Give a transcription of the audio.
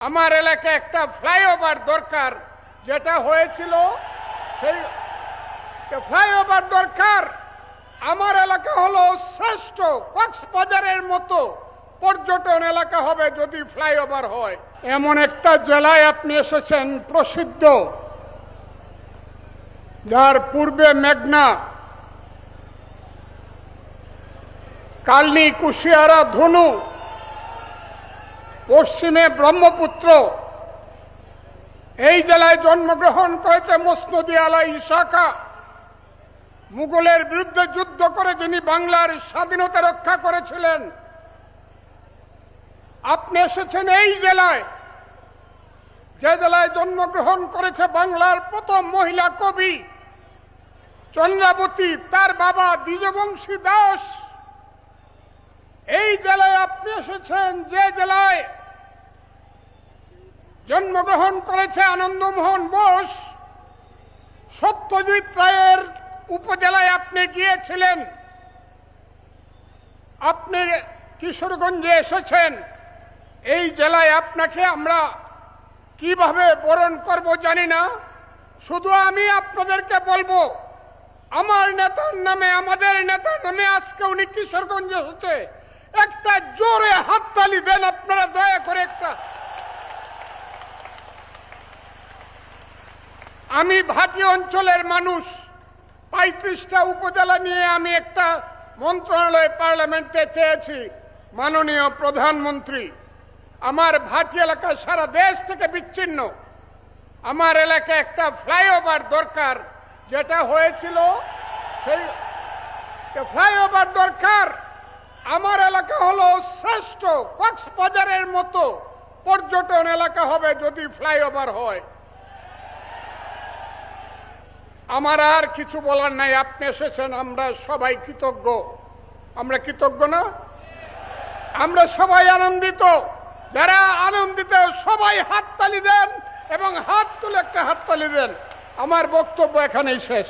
আমার এলাকায় একটা ফ্লাইওভার দরকার, যেটা হয়েছিল সেই ফ্লাইওভার দরকার। আমার এলাকা হলো শ্রেষ্ঠ কক্সবাজারের মতো পর্যটন এলাকা হবে যদি ফ্লাইওভার হয়। এমন একটা জেলায় আপনি এসেছেন প্রসিদ্ধ, যার পূর্বে মেঘনা, কালনী, কুশিয়ারা, ধনু, পশ্চিমে ব্রহ্মপুত্র। এই জেলায় জন্মগ্রহণ করেছে মসনদী আলা ইসাকা। মুঘলের বিরুদ্ধে যুদ্ধ করে যিনি বাংলার স্বাধীনতা রক্ষা করেছিলেন। আপনি এসেছেন এই জেলায়, যে জেলায় জন্মগ্রহণ করেছে বাংলার প্রথম মহিলা কবি চন্দ্রাবতী, তার বাবা দ্বিজবংশী দাস। এই জেলায় আপনি এসেছেন যে জেলায় জন্মগ্রহণ করেছে আনন্দমোহন বোস। সত্যজিৎ রায়ের উপজেলায় আপনি গিয়েছিলেন। আপনি কিশোরগঞ্জে এসেছেন। এই জেলায় আপনাকে আমরা কিভাবে বরণ করব জানি না। শুধু আমি আপনাদেরকে বলবো, আমার নেতার নামে, আমাদের নেতার নামে আজকে উনি কিশোরগঞ্জে এসেছে, একটা জোরে হাততালি দেন আপনারা দয়া করে। একটা আমি ভাটি অঞ্চলের মানুষ, 35টা উপজেলা নিয়ে আমি একটা মন্ত্রণালয় পার্লামেন্টে চেয়েছি। মাননীয় প্রধানমন্ত্রী, আমার ভাটি এলাকা সারা দেশ থেকে বিচ্ছিন্ন। আমার এলাকায় একটা ফ্লাইওভার দরকার, যেটা হয়েছিল সেই ফ্লাইওভার দরকার। আমার এলাকা হলো শ্রেষ্ঠ কক্সবাজারের মতো পর্যটন এলাকা হবে যদি ফ্লাইওভার হয়। আমার আর কিছু বলার নাই। আপনি এসেছেন, আমরা সবাই কৃতজ্ঞ। আমরা কৃতজ্ঞ না? আমরা সবাই আনন্দিত। যারা আনন্দিত সবাই হাততালি দেন এবং হাত তুলে একটা হাততালি দেন। আমার বক্তব্য এখানেই শেষ।